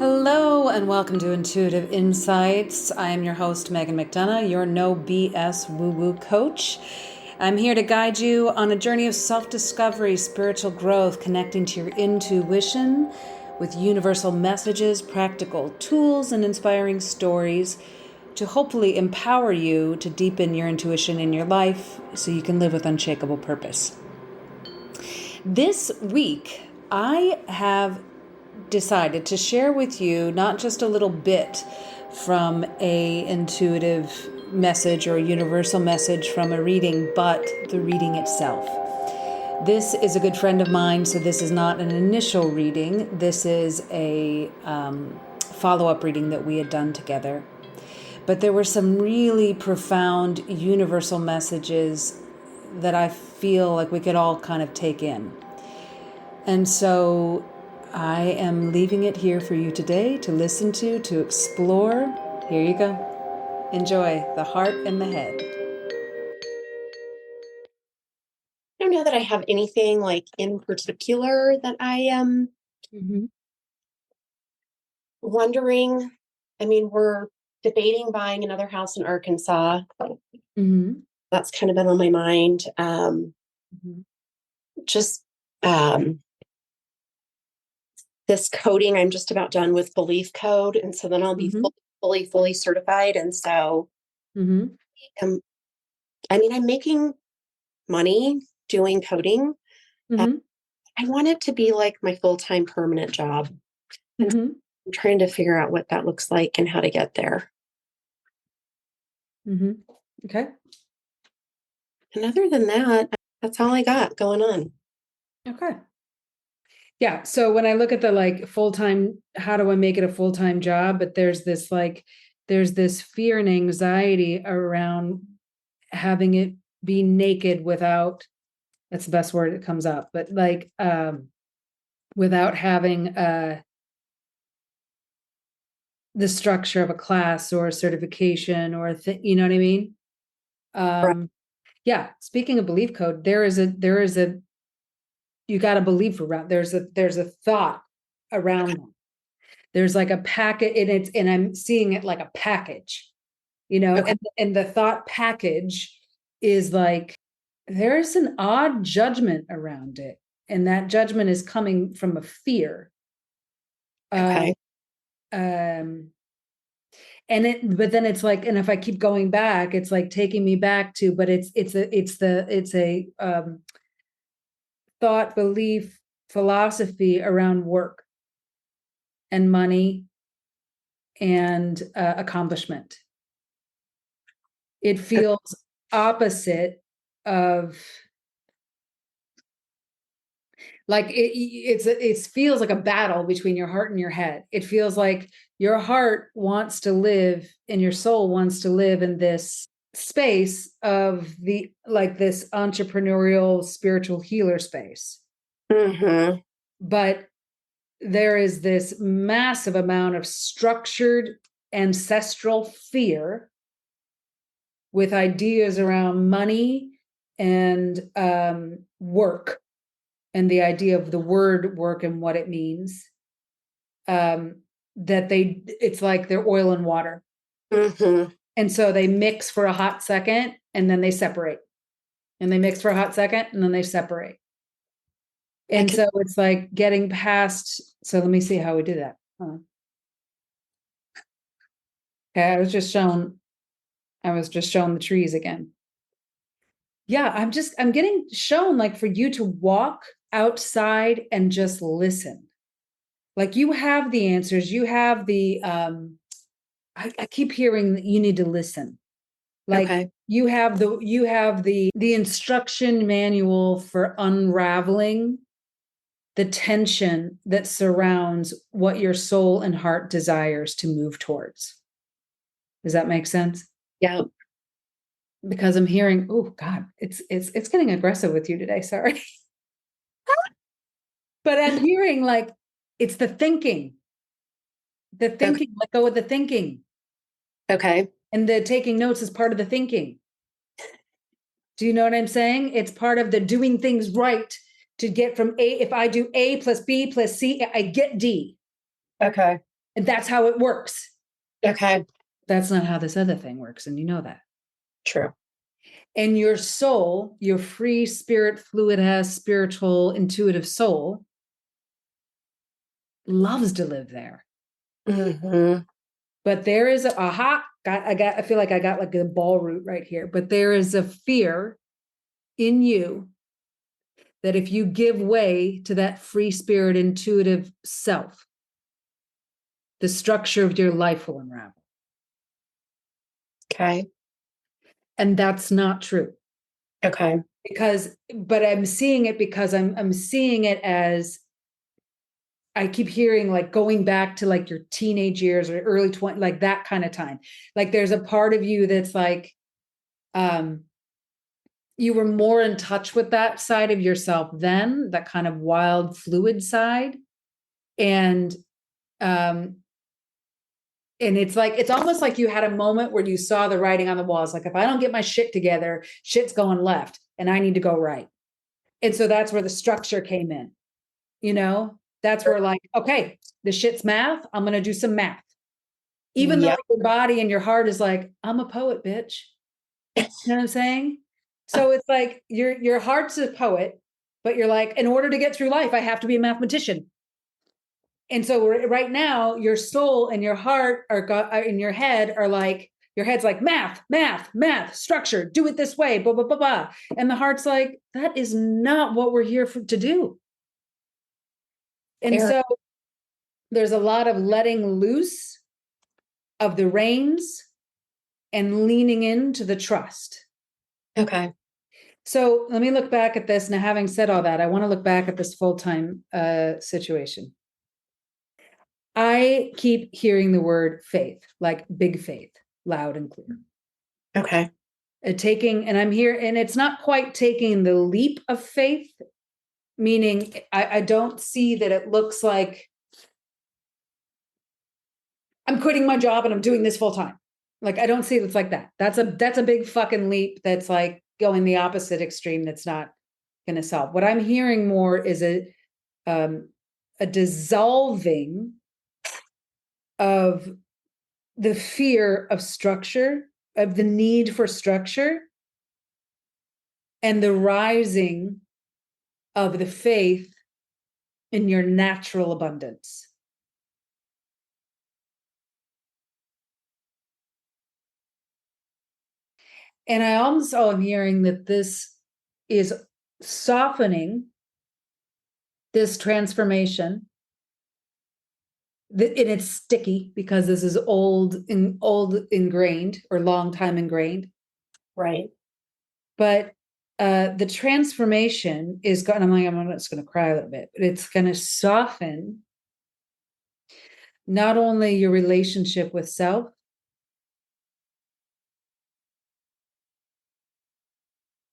Hello and welcome to Intuitive Insights. I am your host, Megan McDonough, your no BS woo-woo coach. I'm here to guide you on a journey of self-discovery, spiritual growth, connecting to your intuition with universal messages, practical tools, and inspiring stories to hopefully empower you to deepen your intuition in your life so you can live with unshakable purpose. This week, I have decided to share with you not just a little bit from a intuitive message or a universal message from a reading, but the reading itself. This is a good friend of mine, so this is not an initial reading. This is a follow-up reading that we had done together. But there were some really profound universal messages that I feel like we could all kind of take in. And so I am leaving it here for you today to listen to explore. Here you go. Enjoy the heart and the head. I don't know that I have anything like in particular that I am wondering. I mean, we're debating buying another house in Arkansas. That's kind of been on my mind. Just this coding, I'm just about done with belief code. And so then I'll be fully certified. And so, I'm making money doing coding. I want it to be like my full-time permanent job. I'm trying to figure out what that looks like and how to get there. Okay. And other than that, that's all I got going on. Okay. Yeah. So when I look at the full-time, how do I make it a full-time job? But there's this fear and anxiety around having it be naked without, that's the best word that comes up, but without having the structure of a class or a certification or you know what I mean? Right. Yeah. Speaking of belief code, there is a, you got to believe around, there's a thought around them. There's like a packet and I'm seeing it like a package, Okay. and the thought package is like, there's an odd judgment around it. And that judgment is coming from a fear. Okay. But then it's like, and if I keep going back, it's like taking me back to, but it's a thought, belief, philosophy around work and money and accomplishment. It feels opposite of, like it feels like a battle between your heart and your head. It feels like your heart wants to live and your soul wants to live in this space of this entrepreneurial spiritual healer space. But there is this massive amount of structured ancestral fear with ideas around money and work, and the idea of the word work and what it means, it's like they're oil and water. And so they mix for a hot second and then they separate, and they mix for a hot second and then they separate. And so it's like getting past, so let me see how we do that. Okay, I was just shown the trees again. Yeah, I'm getting shown like for you to walk outside and just listen. Like you have the answers, you have the, I keep hearing that you need to listen. Like you have the instruction manual for unraveling the tension that surrounds what your soul and heart desires to move towards. Does that make sense? Yeah. Because I'm hearing, oh God, it's getting aggressive with you today. Sorry. But I'm hearing like, it's the thinking, let go of the thinking. Okay. And the taking notes is part of the thinking. Do you know what I'm saying? It's part of the doing things right to get from A. If I do A plus B plus C, I get D. Okay. And that's how it works. Okay. That's not how this other thing works. And you know that. True. And your soul, your free spirit, fluid ass, spiritual, intuitive soul loves to live there. Mm-hmm. But there is I feel like I got like a ball root right here. But there is a fear in you that if you give way to that free spirit, intuitive self, the structure of your life will unravel. Okay. And that's not true. Okay. But I'm seeing it because I'm seeing it as, I keep hearing like going back to like your teenage years or early 20, like that kind of time. Like there's a part of you that's like, you were more in touch with that side of yourself then, that kind of wild, fluid side. And it's like, it's almost like you had a moment where you saw the writing on the walls. Like, if I don't get my shit together, shit's going left and I need to go right. And so that's where the structure came in, that's where like, okay, the shit's math. I'm going to do some math. Even though Yep. your body and your heart is like, I'm a poet, bitch. You know what I'm saying? So it's like your heart's a poet, but you're like, in order to get through life, I have to be a mathematician. And so right now, your soul and your heart are in your head are like, your head's like math, math, math, structure, do it this way, blah, blah, blah, blah. And the heart's like, that is not what we're here to do. And so there's a lot of letting loose of the reins and leaning into the trust. Okay. So let me look back at this. Now, having said all that, I want to look back at this full-time situation. I keep hearing the word faith, like big faith, loud and clear. Okay. And I'm here, and it's not quite taking the leap of faith, meaning I don't see that it looks like I'm quitting my job and I'm doing this full time. Like, I don't see it's like that. That's a big fucking leap. That's like going the opposite extreme. That's not going to solve. What I'm hearing more is a dissolving of the fear of structure, of the need for structure, and the rising of the faith in your natural abundance. And I also am hearing that this is softening this transformation. And it's sticky because this is old ingrained or long time ingrained. Right. But the transformation is going, I'm just going to cry a little bit, but it's going to soften not only your relationship with self,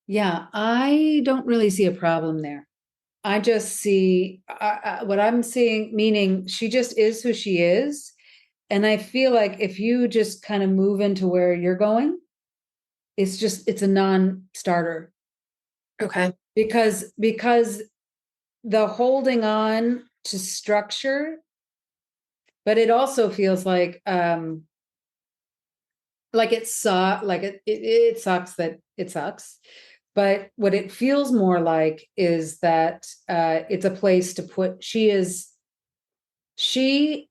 yeah, I don't really see a problem there. I just see what I'm seeing, meaning she just is who she is. And I feel like if you just kind of move into where you're going, it's a non-starter. Okay. Because the holding on to structure, but it also feels like it sucks that it sucks. But what it feels more like is that it's a place to put, she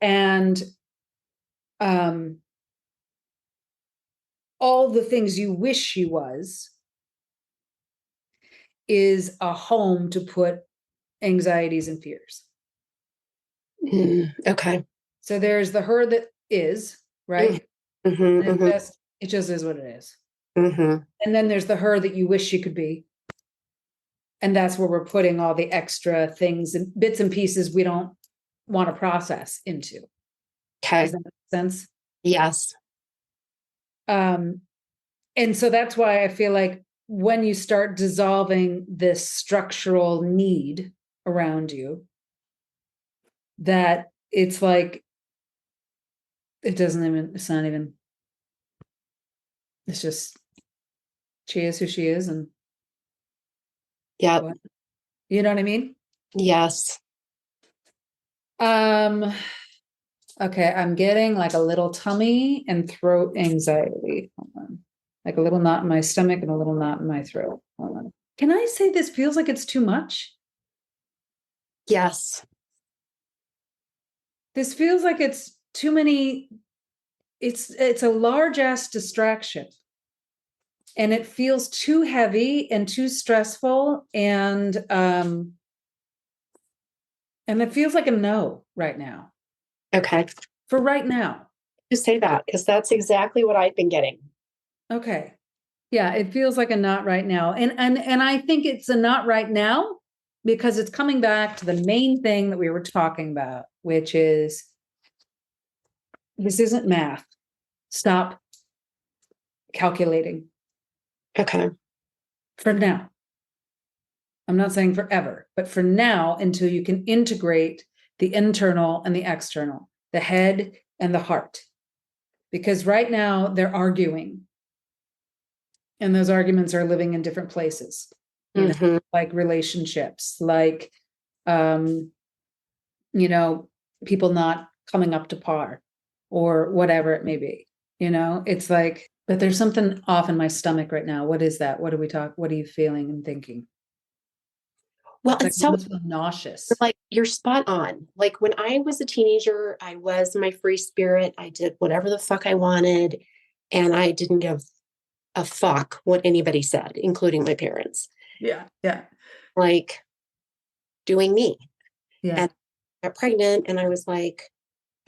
and all the things you wish she was, is a home to put anxieties and fears. Okay. So there's the her that is, right? Mm-hmm, And mm-hmm. it just is what it is. Mm-hmm. And then there's the her that you wish she could be. And that's where we're putting all the extra things and bits and pieces we don't want to process into. Okay. Does that make sense? Yes. And so that's why I feel like when you start dissolving this structural need around you, that it's like, it's not even, it's just, she is who she is. And Yep. you know what I mean? Yes. Okay, I'm getting like a little tummy and throat anxiety. Hold on. Like a little knot in my stomach and a little knot in my throat. Hold on. Can I say this feels like it's too much? Yes. This feels like it's too many. It's a large ass distraction. And it feels too heavy and too stressful and it feels like a no right now. Okay. For right now. Just say that because that's exactly what I've been getting. Okay. Yeah, it feels like a not right now. And I think it's a not right now because it's coming back to the main thing that we were talking about, which is this isn't math. Stop calculating Okay. for now. I'm not saying forever, but for now until you can integrate the internal and the external, the head and the heart. Because right now they're arguing and those arguments are living in different places, like relationships, like um, people not coming up to par or whatever it may be. It's like, but there's something off in my stomach right now. What is that? What are you feeling and thinking? Well, Like it's so nauseous. like you're spot on. Like when I was a teenager, I was my free spirit. I did whatever the fuck I wanted, and I didn't give a fuck what anybody said, including my parents. Yeah. Yeah. Like doing me. Yeah. And I got pregnant, and I was like,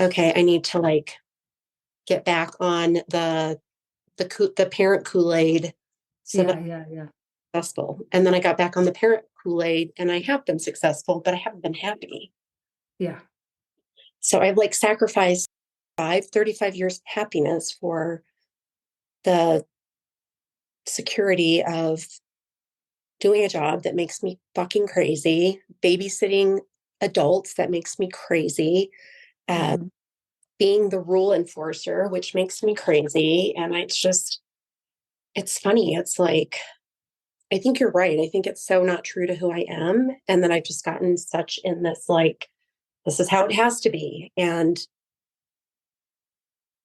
okay, I need to like get back on the parent Kool-Aid so that Yeah. I'm successful. And then I got back on the parent Kool-Aid, and I have been successful, but I haven't been happy. Yeah. So I've like sacrificed 35 years of happiness for the security of doing a job that makes me fucking crazy, babysitting adults that makes me crazy, Mm-hmm. being the rule enforcer, which makes me crazy. And it's funny. It's like, I think you're right. I think it's so not true to who I am. And then I've just gotten such in this, like, this is how it has to be. And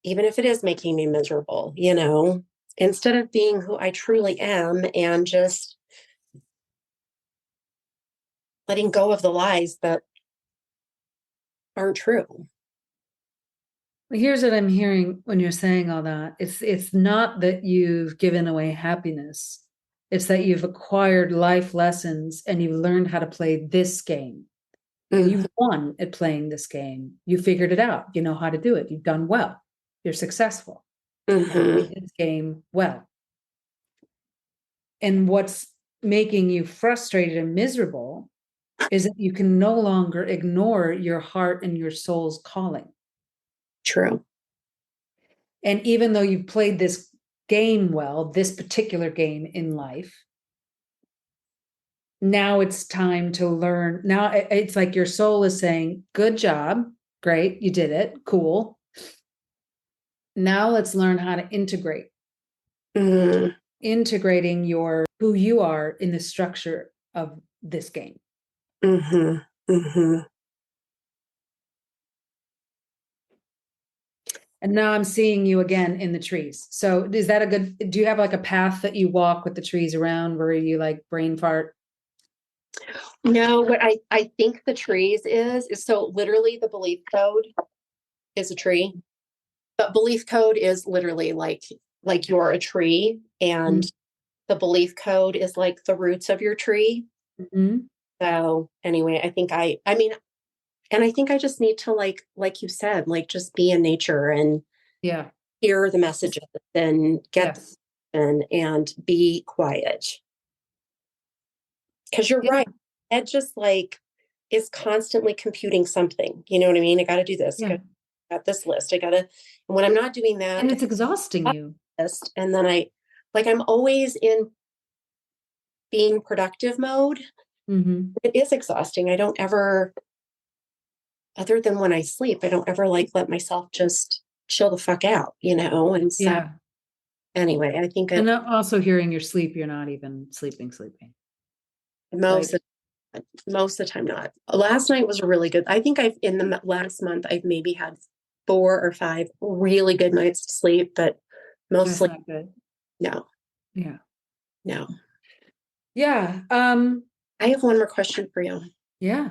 even if it is making me miserable, instead of being who I truly am and just letting go of the lies that aren't true. Here's what I'm hearing when you're saying all that. It's not that you've given away happiness. It's that you've acquired life lessons and you've learned how to play this game. And Mm-hmm. you've won at playing this game. You figured it out. You know how to do it. You've done well. You're successful. Mm-hmm. This game well. And what's making you frustrated and miserable is that you can no longer ignore your heart and your soul's calling. True. And even though you've played this game well, this particular game in life, now it's time to learn. Now it's like your soul is saying, good job. Great. You did it. Cool. Now let's learn how to integrate, Mm-hmm. integrating who you are in the structure of this game. Mm-hmm. Mm-hmm. And now I'm seeing you again in the trees. So is that do you have like a path that you walk with the trees around where you like brain fart? No, what I think the trees is so literally the belief code is a tree, but belief code is literally like you're a tree, and the belief code is like the roots of your tree. Mm-hmm. So anyway, I mean, and I think I just need to like you said, like just be in nature and Yeah. hear the messages and get Yes. and be quiet. Because you're Yeah. right. Ed just like is constantly computing something. You know what I mean? I got to do this. Yeah. Got this list. I got to, and when I'm not doing that, And it's exhausting you. list, and then I'm always in being productive mode. Mm-hmm. It is exhausting. I don't ever, other than when I sleep, I don't ever like let myself just chill the fuck out, And so Yeah. anyway, I think And also hearing your sleep, you're not even sleeping. Like, most of, most of the time not. Last night was really good. I think I've in the last month I've maybe had 4 or 5 really good nights to sleep, but mostly That's not good. no. Yeah. No. Yeah. I have one more question for you. Yeah.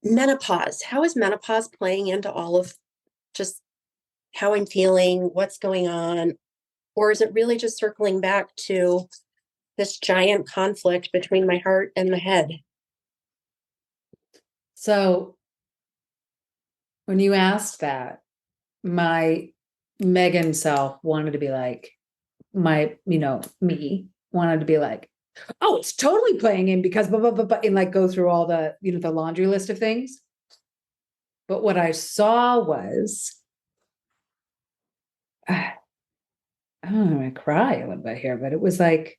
Menopause. How is menopause playing into all of just how I'm feeling, what's going on? Or is it really just circling back to this giant conflict between my heart and my head? So when you asked that, my Megan self wanted to be like, me wanted to be like, oh, it's totally playing in because blah, blah, blah, blah, and like go through all the, the laundry list of things. But what I saw was, I don't know, I'm gonna cry a little bit here, but it was like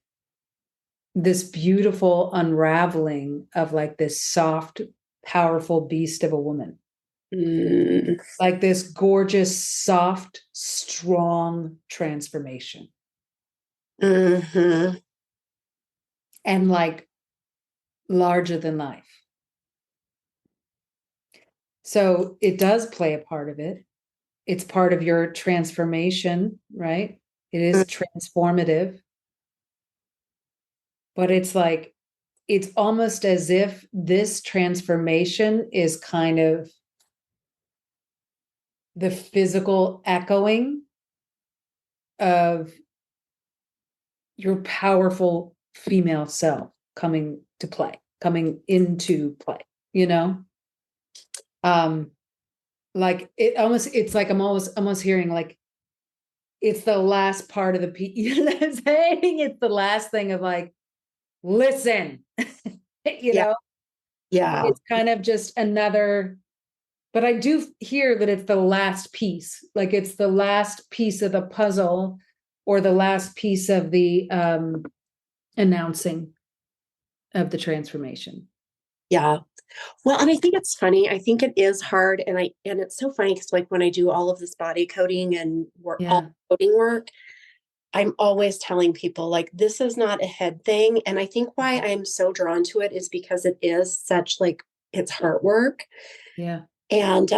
this beautiful unraveling of like this soft, powerful beast of a woman. Mm. Like this gorgeous, soft, strong transformation. Mm-hmm. And like larger than life. So it does play a part of it. It's part of your transformation, right? It is transformative. But it's like, it's almost as if this transformation is kind of the physical echoing of your powerful female self coming to play, coming into play, you know? Like it's like I'm almost hearing like it's the last part of the piece. You know what I'm saying? It's the last thing of like, listen, Yeah. Yeah. it's kind of just another, but I do hear that it's the last piece, like it's the last piece of the puzzle or the last piece of the announcing of the transformation. Yeah. Well, and I think it's funny. I think it is hard. And it's so funny because like when I do all of this body coding and all coding work, I'm always telling people like this is not a head thing. And I think why I'm so drawn to it is because it is such like it's heart work. Yeah. And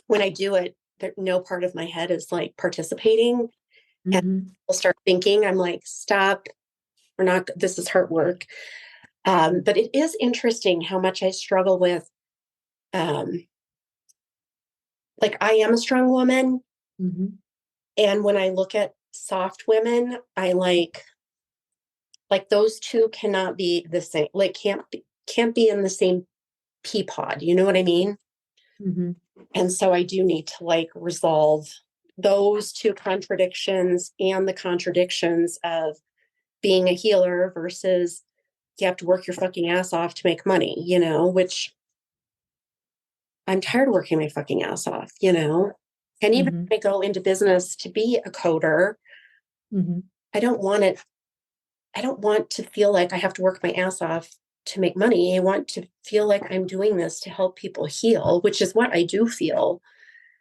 when I do it, no part of my head is like participating. And I'll start thinking, I'm like, stop, we're not, this is heart work. But it is interesting how much I struggle with, like I am a strong woman. And when I look at soft women, I like those two cannot be the same, like can't be in the same pea pod. You know what I mean? And so I do need to like resolve those two contradictions and the contradictions of being a healer versus you have to work your fucking ass off to make money, you know, which I'm tired of working my fucking ass off, you know. And even if I go into business to be a coder, I don't want it. I don't want to feel like I have to work my ass off to make money. I want to feel like I'm doing this to help people heal, which is what I do feel.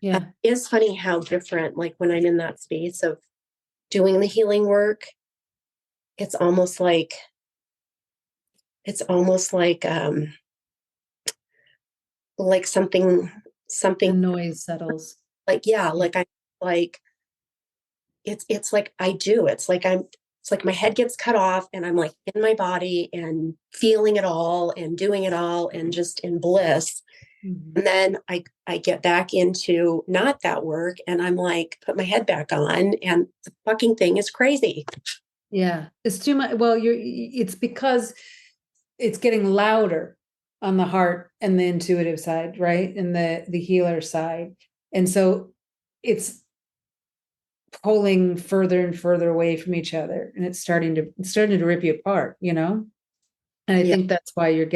Yeah. It's funny how different, like when I'm in that space of doing the healing work, it's almost like, it's almost like something, The noise settles. like, yeah, like I, like, it's like I do, it's like my head gets cut off and I'm like in my body and feeling it all and doing it all and just in bliss. And then I get back into not that work and I'm like, put my head back on and the fucking thing is crazy. Yeah. It's too much. Well, it's because it's getting louder on the heart and the intuitive side, right? And the healer side. And so it's pulling further and further away from each other. And it's starting to rip you apart, you know? And I think that's why you're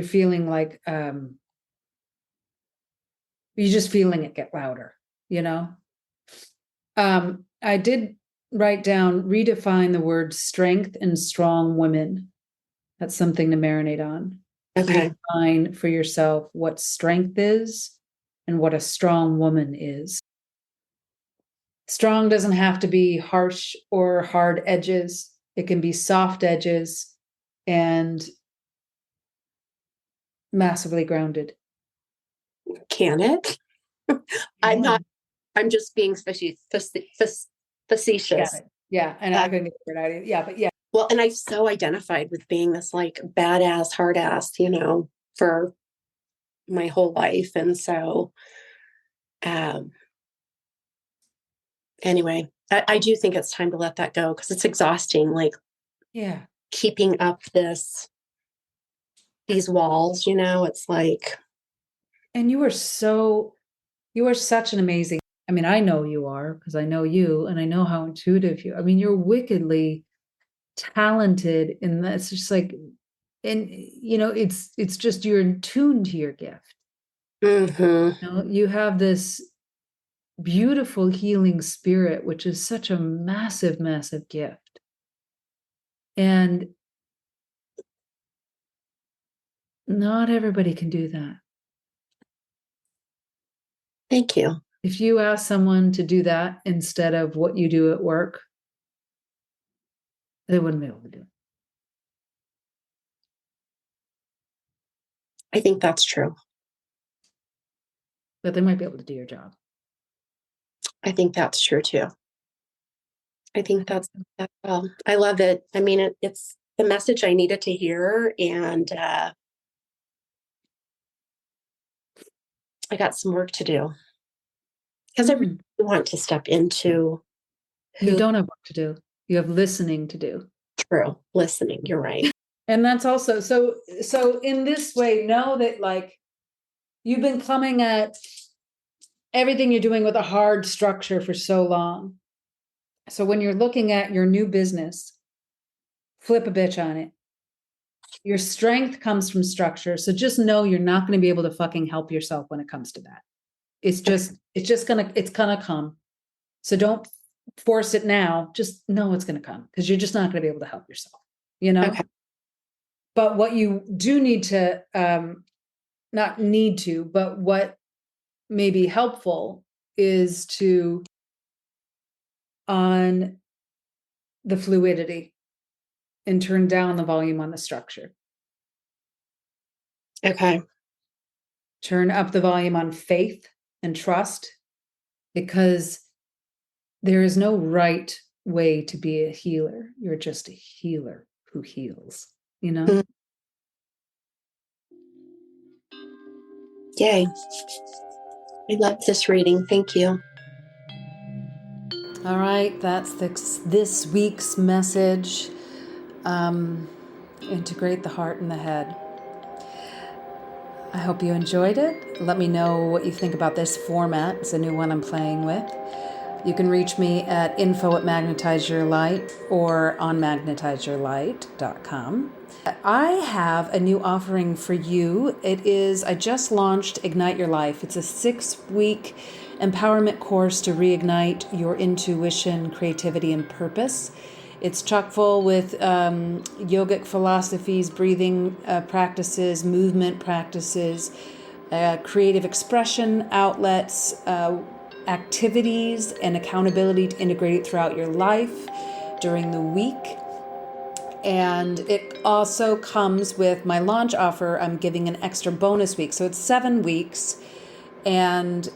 feeling like you're just feeling it get louder, you know? I did write down, redefine the word strength and strong women. That's something to marinate on. Okay. Redefine for yourself what strength is and what a strong woman is. Strong doesn't have to be harsh or hard edges. It can be soft edges and massively grounded. Can it? I'm not, I'm just being facetious. Yeah. And I couldn't get the word out. Yeah, but yeah. Well, and I've so identified with being this like badass, hard ass, for my whole life. And so, um, anyway, I do think it's time to let that go because it's exhausting. Like, yeah, keeping up these walls, it's like. And you are such an amazing, I mean, I know you are because I know you and I know how intuitive you, I mean, you're wickedly talented in that. It's just like, and it's just, you're in tune to your gift. Mm-hmm. You have this beautiful healing spirit, which is such a massive, massive gift. And not everybody can do that. Thank you. If you ask someone to do that instead of what you do at work, they wouldn't be able to do it. I think that's true. But they might be able to do your job. I think that's true too. I think that's well. I love it. I mean, it's the message I needed to hear, and I got some work to do because I really want to step into. You don't have work to do. You have listening to do. True. Listening. You're right. And that's also, so in this way, know that like you've been coming at everything you're doing with a hard structure for so long. So when you're looking at your new business, flip a bitch on it. Your strength comes from structure. So just know you're not going to be able to fucking help yourself when it comes to that. It's gonna come. So don't force it now. Just know it's going to come because you're just not going to be able to help yourself, Okay. But what you do need to, not need to, but what may be helpful is to on the fluidity and turn down the volume on the structure. Okay. Turn up the volume on faith and trust, because there is no right way to be a healer. You're just a healer who heals, Mm-hmm. Yay. I love this reading. Thank you. All right, that's this week's message. Integrate the heart and the head. I hope you enjoyed it. Let me know what you think about this format. It's a new one I'm playing with. You can reach me at info@magnetizeyourlight or on magnetizeyourlight.com. I have a new offering for you. I just launched Ignite Your Life. It's a 6-week empowerment course to reignite your intuition, creativity, and purpose. It's chock full with yogic philosophies, breathing practices, movement practices, creative expression outlets, activities, and accountability to integrate it throughout your life during the week. And it also comes with my launch offer. I'm giving an extra bonus week. So it's 7 weeks. And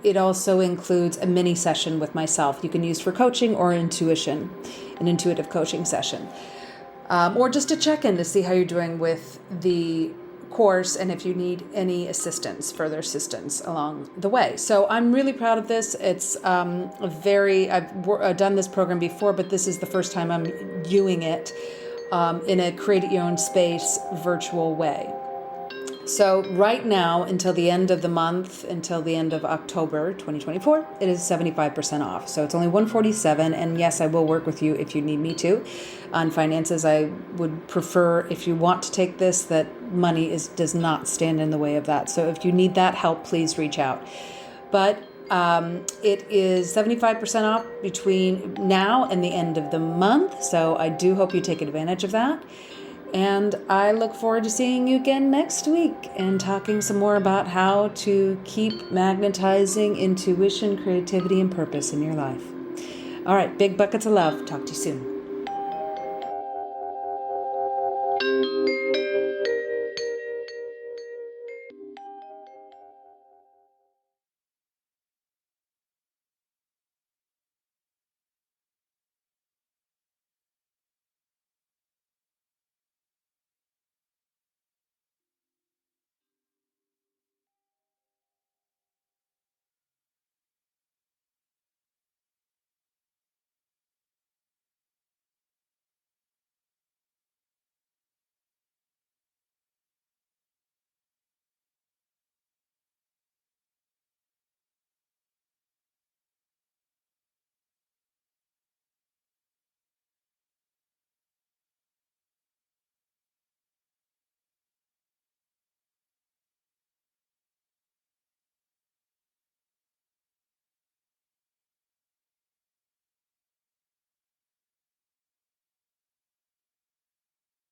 it also includes a mini session with myself you can use for coaching or intuition, an intuitive coaching session. Or just a check-in to see how you're doing with the course and if you need any further assistance along the way. So I'm really proud of this. It's I've done this program before, but this is the first time I'm doing it in a create at your own space virtual way. So right now, until the end of the month, until the end of October 2024, it is 75% off. So it's only $147. And yes, I will work with you if you need me to. On finances, I would prefer, if you want to take this, that money does not stand in the way of that. So if you need that help, please reach out. But it is 75% off between now and the end of the month. So I do hope you take advantage of that. And I look forward to seeing you again next week and talking some more about how to keep magnetizing intuition, creativity, and purpose in your life. All right, big buckets of love. Talk to you soon.